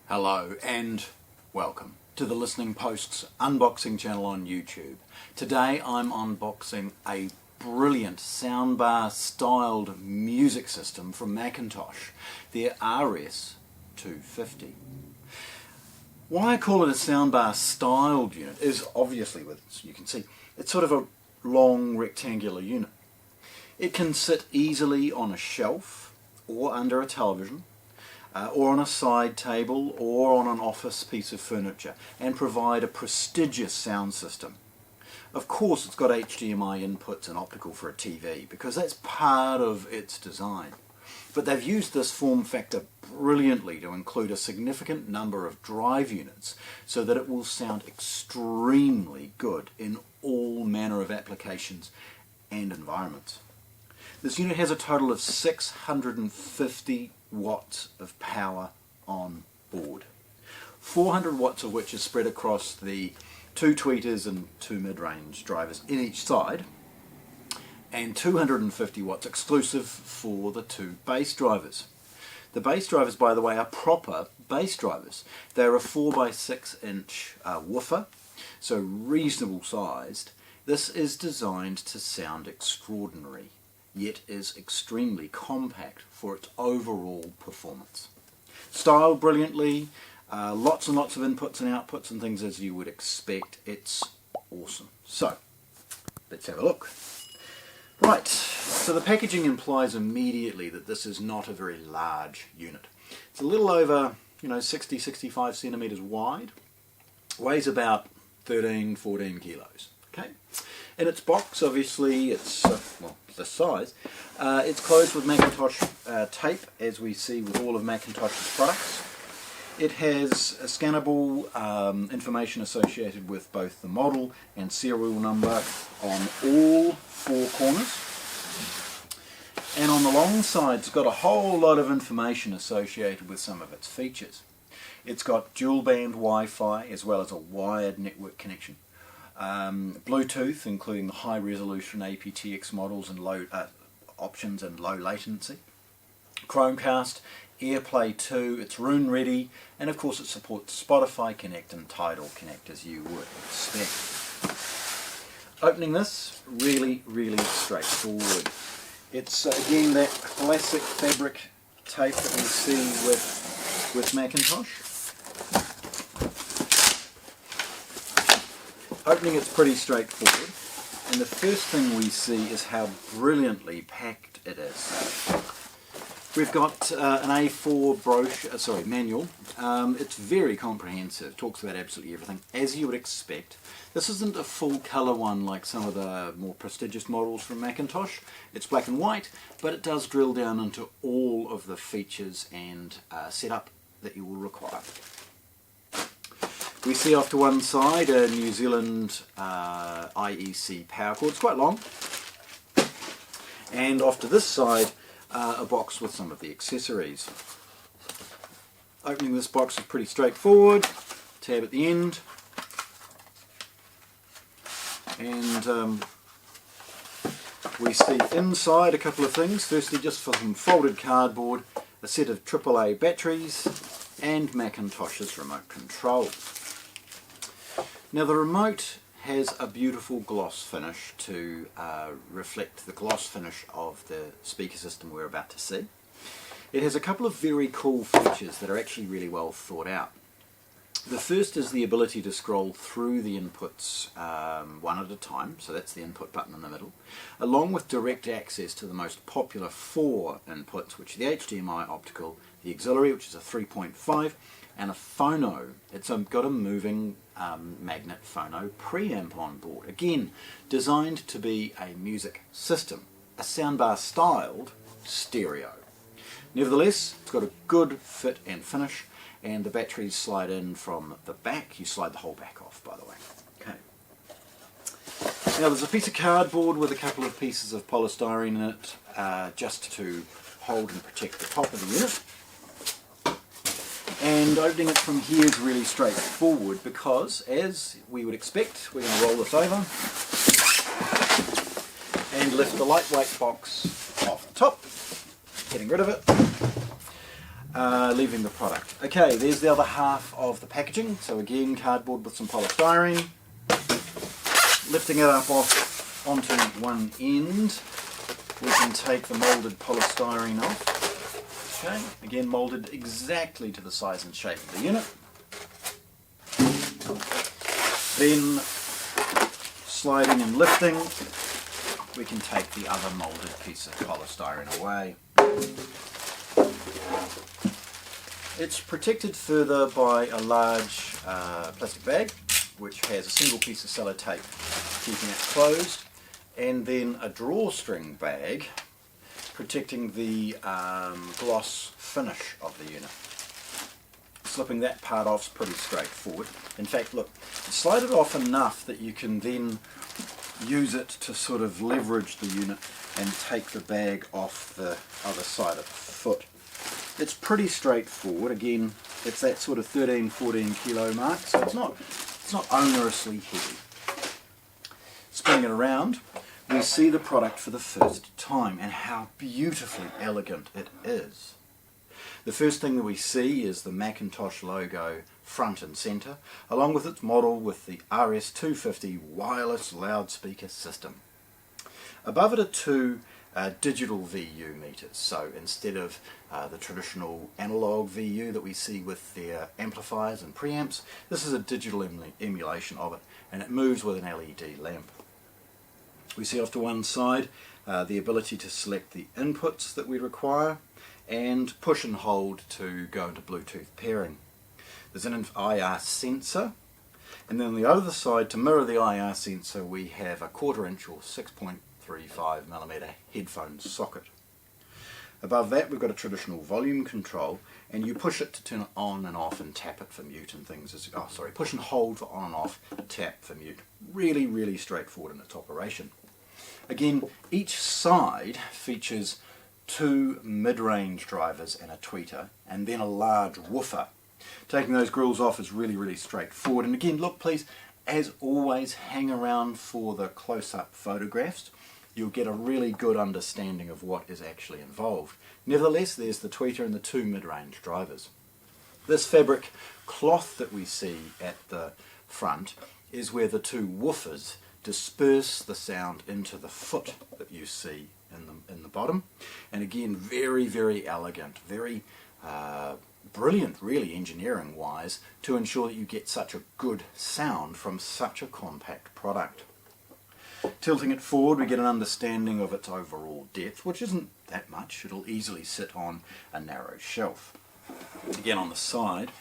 Hello and welcome to the Listening Post's unboxing channel on YouTube. Today I'm unboxing a brilliant soundbar styled music system from McIntosh, their RS250. Why I call it a soundbar styled unit is obviously, you can see, it's sort of a long rectangular unit. It can sit easily on a shelf or under a television, or on a side table or on an office piece of furniture, and provide a prestigious sound system. Of course it's got HDMI inputs and optical for a TV because that's part of its design. But they've used this form factor brilliantly to include a significant number of drive units so that it will sound extremely good in all manner of applications and environments. This unit has a total of 650 watts of power on board, 400 watts of which is spread across the 2 tweeters and 2 mid-range drivers in each side, and 250 watts exclusive for the 2 bass drivers. The bass drivers, by the way, are proper bass drivers. They're a 4x6 inch woofer, so reasonable sized. This is designed to sound extraordinary, yet is extremely compact for its overall performance. Styled brilliantly, lots and lots of inputs and outputs and things as you would expect. It's awesome. So, let's have a look. Right, so the packaging implies immediately that this is not a very large unit. It's a little over, 60-65 centimeters wide, weighs about 13-14 kilos. Okay. In its box, obviously, it's this size. It's closed with McIntosh tape, as we see with all of McIntosh's products. It has a scannable information associated with both the model and serial number on all 4 corners. And on the long side, it's got a whole lot of information associated with some of its features. It's got dual band Wi-Fi as well as a wired network connection. Bluetooth, including the high resolution aptX models and low options and low latency. Chromecast, AirPlay 2, it's Roon Ready, and of course it supports Spotify Connect and TIDAL Connect as you would expect. Opening this, really straightforward. It's again that classic fabric tape that we see with McIntosh. Opening it's pretty straightforward, and the first thing we see is how brilliantly packed it is. We've got an A4 manual. It's very comprehensive, talks about absolutely everything, as you would expect. This isn't a full colour one like some of the more prestigious models from McIntosh. It's black and white, but it does drill down into all of the features and setup that you will require. We see off to one side a New Zealand IEC power cord. It's quite long. And off to this side, a box with some of the accessories. Opening this box is pretty straightforward. Tab at the end. And we see inside a couple of things. Firstly, just for some folded cardboard, a set of AAA batteries, and McIntosh's remote control. Now the remote has a beautiful gloss finish to reflect the gloss finish of the speaker system we're about to see. It has a couple of very cool features that are actually really well thought out. The first is the ability to scroll through the inputs one at a time, so that's the input button in the middle, along with direct access to the most popular 4 inputs, which are the HDMI optical, the auxiliary, which is a 3.5, and a phono. It's got a moving magnet phono preamp on board. Again, designed to be a music system, a soundbar styled stereo. Nevertheless, it's got a good fit and finish, and the batteries slide in from the back. You slide the whole back off, by the way. Okay. Now there's a piece of cardboard with a couple of pieces of polystyrene in it, just to hold and protect the top of the unit. And opening it from here is really straightforward because, as we would expect, we're going to roll this over and lift the lightweight box off the top, getting rid of it. leaving the product. Okay, there's the other half of the packaging. So again, cardboard with some polystyrene. Lifting it up off onto one end, we can take the moulded polystyrene off. Okay, again moulded exactly to the size and shape of the unit. Then, sliding and lifting, we can take the other moulded piece of polystyrene away. It's protected further by a large plastic bag, which has a single piece of sellotape keeping it closed, and then a drawstring bag protecting the gloss finish of the unit. Slipping that part off is pretty straightforward. In fact, look, slide it off enough that you can then use it to sort of leverage the unit and take the bag off the other side of the foot. It's pretty straightforward. Again, it's that sort of 13-14 kilo mark, so it's not onerously heavy. Spinning it around, we see the product for the first time and how beautifully elegant it is. The first thing that we see is the McIntosh logo front and centre, along with its model with the RS250 Wireless Loudspeaker System. Above it are two digital VU meters, so instead of the traditional analog VU that we see with their amplifiers and preamps, this is a digital emulation of it, and it moves with an LED lamp. We see off to one side the ability to select the inputs that we require and push and hold to go into Bluetooth pairing. There's an IR sensor, and then on the other side, to mirror the IR sensor, we have a 1/4 inch or 6.35mm headphone socket. Above that we've got a traditional volume control, and you push it to turn it on and off and tap it for mute and things. Push and hold for on and off, tap for mute. Really straightforward in its operation. Again, each side features two mid-range drivers and a tweeter, and then a large woofer. Taking those grills off is really straightforward. And again, look, please, as always, hang around for the close-up photographs. You'll get a really good understanding of what is actually involved. Nevertheless, there's the tweeter and the two mid-range drivers. This fabric cloth that we see at the front is where the two woofers disperse the sound into the foot that you see in the bottom. And again, very elegant, very brilliant really engineering wise to ensure that you get such a good sound from such a compact product. Tilting it forward, we get an understanding of its overall depth, which isn't that much. It'll easily sit on a narrow shelf. Again, on the side,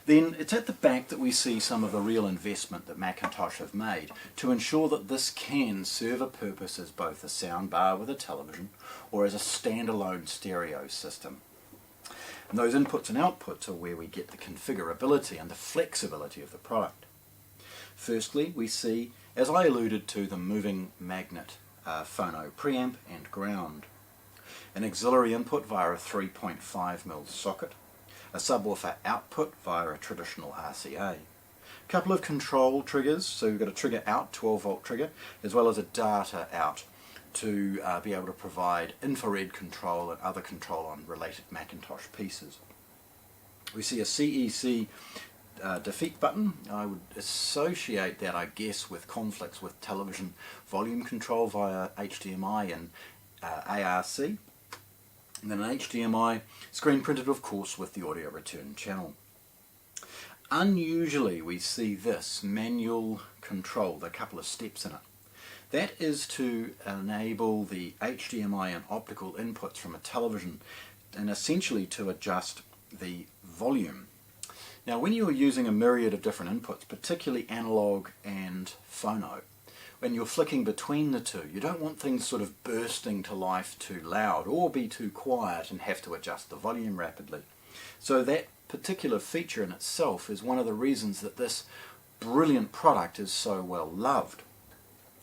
then it's at the back that we see some of the real investment that McIntosh have made to ensure that this can serve a purpose as both a sound bar with a television or as a standalone stereo system. And those inputs and outputs are where we get the configurability and the flexibility of the product. Firstly, we see, as I alluded to, the moving magnet phono preamp and ground. An auxiliary input via a 3.5mm socket. A subwoofer output via a traditional RCA. A couple of control triggers, so we've got a trigger out, 12-volt trigger, as well as a data out to be able to provide infrared control and other control on related McIntosh pieces. We see a CEC defeat button. I would associate that, I guess, with conflicts with television volume control via HDMI and ARC. And then an HDMI screen printed, of course, with the audio return channel. Unusually, we see this manual control, a couple of steps in it. That is to enable the HDMI and optical inputs from a television and essentially to adjust the volume. Now, when you are using a myriad of different inputs, particularly analog and phono, when you're flicking between the two, you don't want things sort of bursting to life too loud or be too quiet and have to adjust the volume rapidly. So that particular feature in itself is one of the reasons that this brilliant product is so well loved.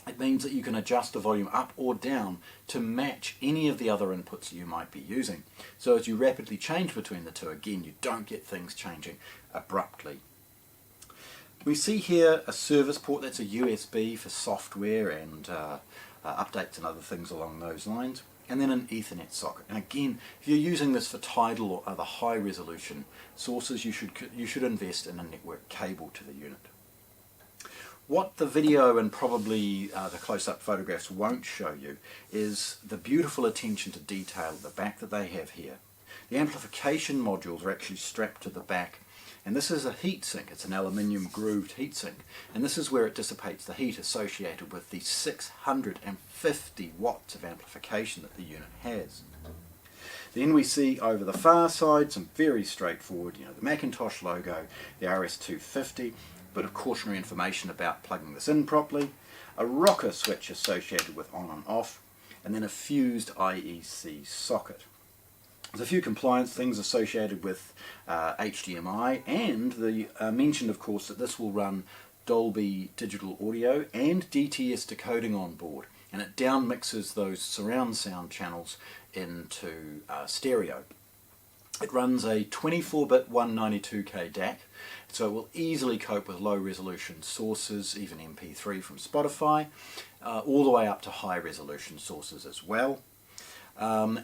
It means that you can adjust the volume up or down to match any of the other inputs you might be using. So as you rapidly change between the two, again, you don't get things changing abruptly. We see here a service port. That's a USB for software and updates and other things along those lines. and then an Ethernet socket. And again, if you're using this for TIDAL or other high resolution sources, you should invest in a network cable to the unit. What the video and probably the close-up photographs won't show you is the beautiful attention to detail at the back that they have here. The amplification modules are actually strapped to the back, and this is a heatsink. It's an aluminium grooved heatsink, and this is where it dissipates the heat associated with the 650 watts of amplification that the unit has. Then we see over the far side some very straightforward, the McIntosh logo, the RS250, bit of cautionary information about plugging this in properly, a rocker switch associated with on and off, and then a fused IEC socket. There's a few compliance things associated with HDMI, and the mention, of course, that this will run Dolby Digital Audio and DTS decoding on board, and it down mixes those surround sound channels into stereo. It runs a 24-bit 192K DAC, so it will easily cope with low resolution sources, even MP3 from Spotify, all the way up to high resolution sources as well. Look,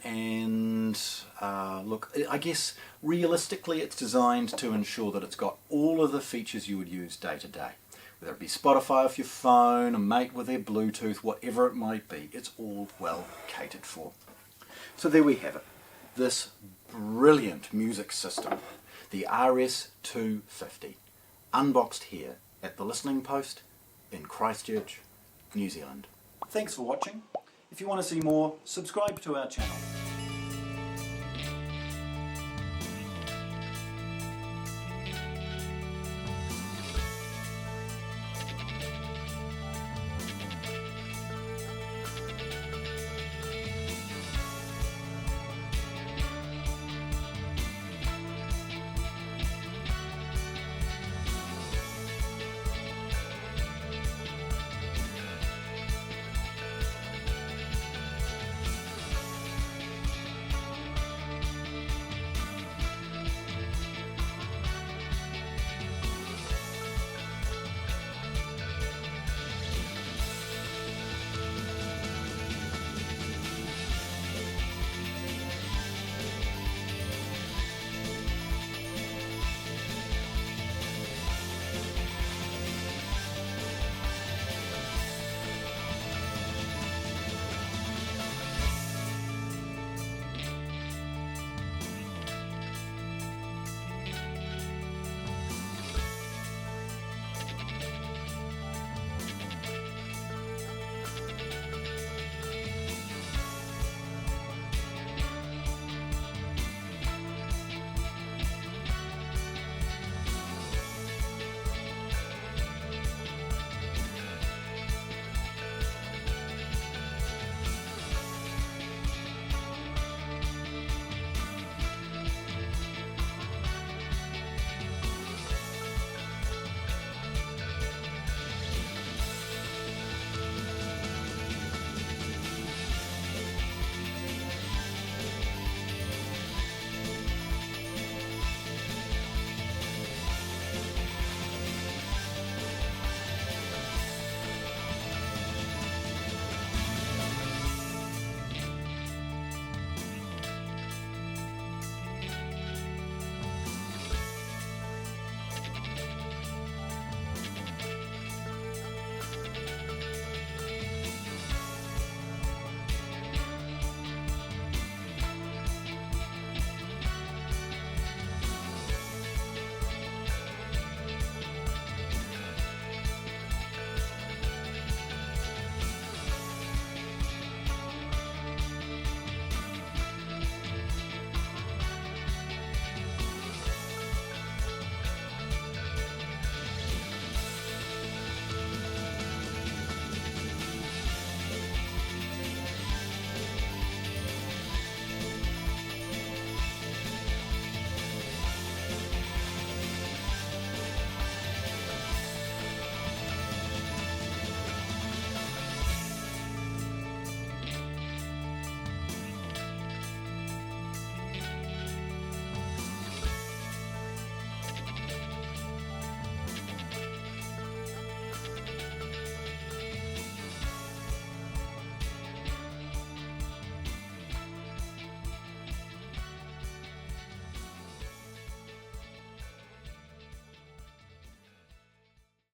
I guess realistically it's designed to ensure that it's got all of the features you would use day to day. Whether it be Spotify off your phone, a mate with their Bluetooth, whatever it might be, it's all well catered for. So there we have it. This brilliant music system, the RS250, unboxed here at the Listening Post in Christchurch, New Zealand. Thanks for watching. If you want to see more, subscribe to our channel.